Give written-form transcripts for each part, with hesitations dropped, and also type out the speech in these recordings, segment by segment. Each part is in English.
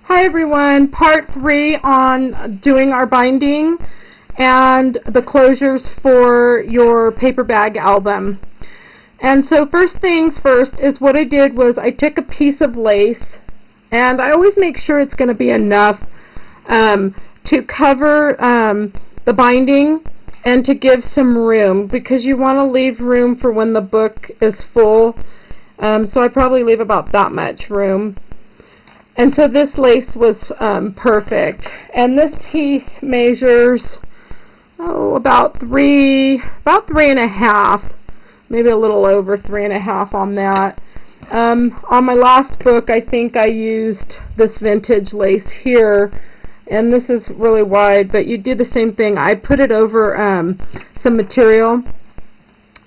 Hi everyone, part 3 on doing our binding and the closures for your paper bag album. And so first things first is what I did was I took a piece of lace, and I always make sure it's going to be enough to cover the binding and to give some room, because you want to leave room for when the book is full. So I probably leave about that much room. And so this lace was perfect. And this piece measures about 3.5, maybe a little over 3.5 on that. On my last book, I think I used this vintage lace here, and this is really wide, but you do the same thing. I put it over some material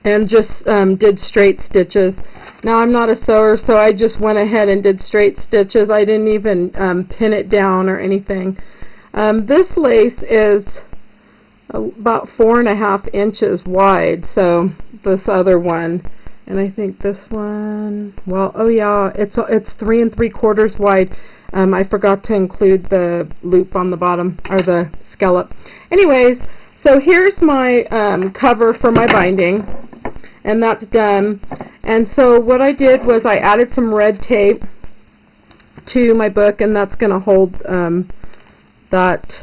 and just did straight stitches. Now, I'm not a sewer, so I just went ahead and did straight stitches. I didn't even pin it down or anything. This lace is about 4.5 inches wide, so this other one, and I think this one, well, oh yeah, it's 3 3/4 wide. I forgot to include the loop on the bottom, or the scallop. Anyways, so here's my cover for my binding, and that's done. And so what I did was I added some red tape to my book, and that's going to hold that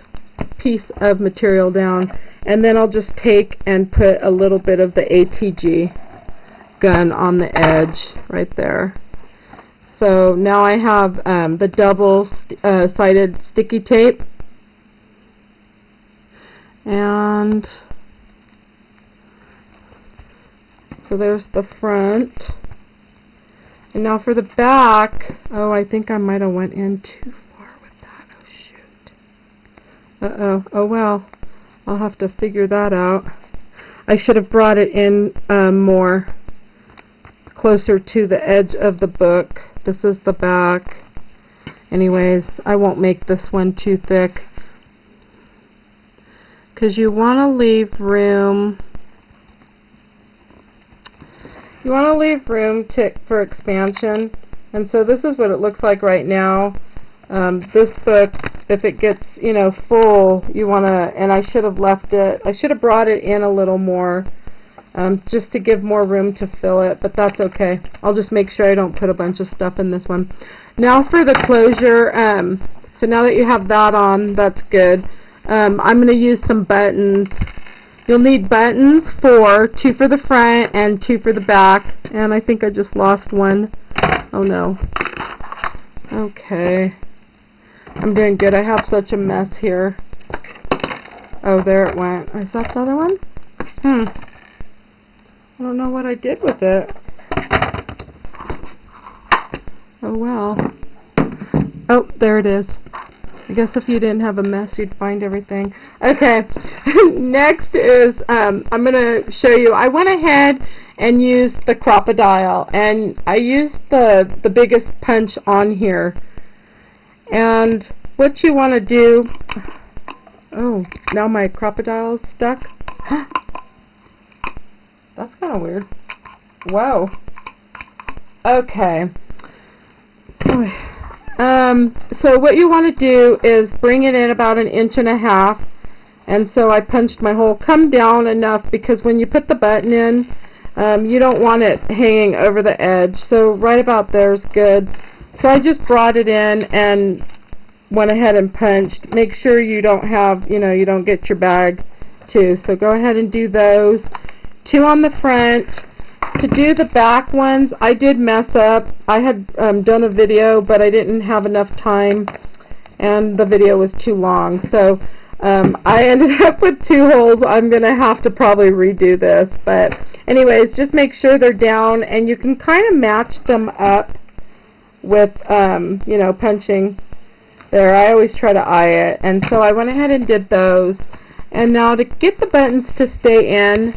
piece of material down. And then I'll just take and put a little bit of the ATG gun on the edge right there. So now I have the double-sided sticky tape, and so there's the front. And now for the back, oh, I think I might have went in too far with that. Oh, shoot. Uh-oh. Oh, well. I'll have to figure that out. I should have brought it in more closer to the edge of the book. This is the back. Anyways, I won't make this one too thick, because you want to leave room. You want to leave room for expansion. And so this is what it looks like right now. This book, if it gets, full, you want to, and I should have left it, I should have brought it in a little more, just to give more room to fill it, but that's okay. I'll just make sure I don't put a bunch of stuff in this one. Now for the closure, so now that you have that on, that's good. I'm going to use some buttons. You'll need buttons 4, 2 for the front and 2 for the back. And I think I just lost one. Oh no. Okay. I'm doing good. I have such a mess here. Oh, there it went. Is that the other one? I don't know what I did with it. Oh well. Oh, there it is. I guess if you didn't have a mess, you'd find everything. Okay, next is, I'm going to show you, I went ahead and used the crocodile, and I used the biggest punch on here. And what you want to do, oh, now my crocodile is stuck. That's kind of weird. Whoa. Okay. So what you want to do is bring it in about 1.5 inches, and so I punched my hole. Come down enough, because when you put the button in, you don't want it hanging over the edge. So right about there is good. So I just brought it in and went ahead and punched. Make sure you don't have, you don't get your bag too. So go ahead and do those. 2 on the front. To do the back ones, I did mess up. I had done a video, but I didn't have enough time, and the video was too long. So I ended up with 2 holes. I'm going to have to probably redo this. But anyways, just make sure they're down, and you can kind of match them up with, punching there. I always try to eye it. And so I went ahead and did those. And now to get the buttons to stay in,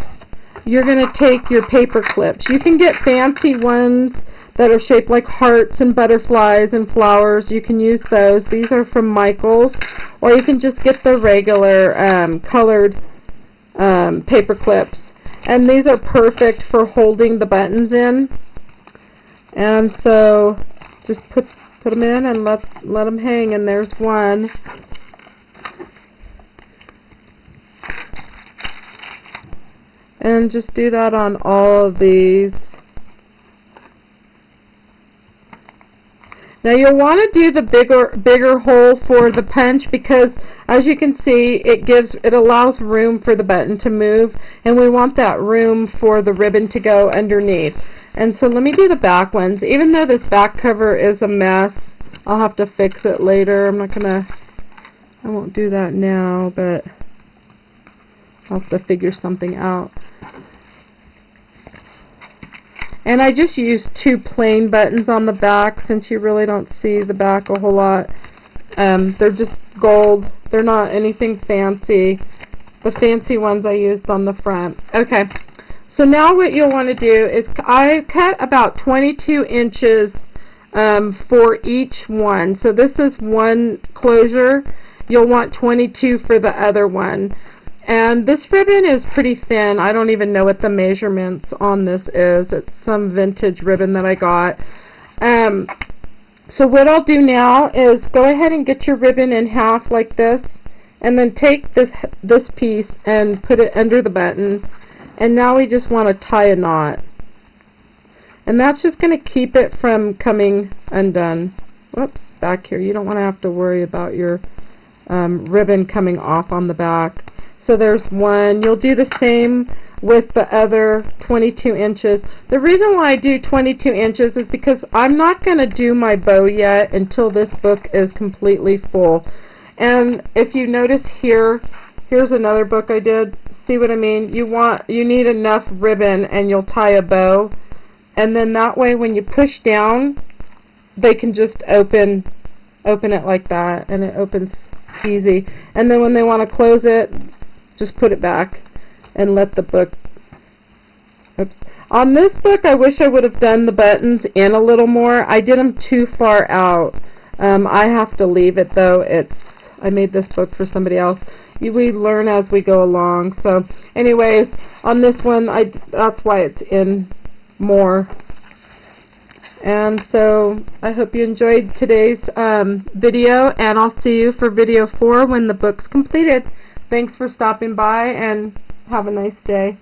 you're going to take your paper clips. You can get fancy ones that are shaped like hearts and butterflies and flowers. You can use those. These are from Michael's. Or you can just get the regular colored paper clips. And these are perfect for holding the buttons in. And so just put Put them in and let them hang, and there's one. And just do that on all of these. Now you'll want to do the bigger hole for the punch, because as you can see, it allows room for the button to move, and we want that room for the ribbon to go underneath. And so let me do the back ones. Even though this back cover is a mess, I'll have to fix it later. I won't do that now, but I'll have to figure something out. And I just used 2 plain buttons on the back, since you really don't see the back a whole lot. They're just gold. They're not anything fancy. The fancy ones I used on the front. Okay, so now what you'll want to do is, I cut about 22 inches for each one. So this is one closure. You'll want 22 for the other one. And this ribbon is pretty thin. I don't even know what the measurements on this is. It's some vintage ribbon that I got. So what I'll do now is go ahead and get your ribbon in half like this, and then take this piece and put it under the button. And now we just want to tie a knot. And that's just going to keep it from coming undone. Whoops, back here. You don't want to have to worry about your ribbon coming off on the back. So there's one. You'll do the same with the other 22 inches. The reason why I do 22 inches is because I'm not going to do my bow yet until this book is completely full. And if you notice here, here's another book I did. See what I mean? You need enough ribbon, and you'll tie a bow. And then that way when you push down, they can just open it like that, and it opens easy. And then when they want to close it, just put it back and let the book. Oops. On this book, I wish I would have done the buttons in a little more. I did them too far out. I have to leave it though. I made this book for somebody else. We learn as we go along. So anyways, on this one, that's why it's in more. And so I hope you enjoyed today's video, and I'll see you for video 4 when the book's completed. Thanks for stopping by, and have a nice day.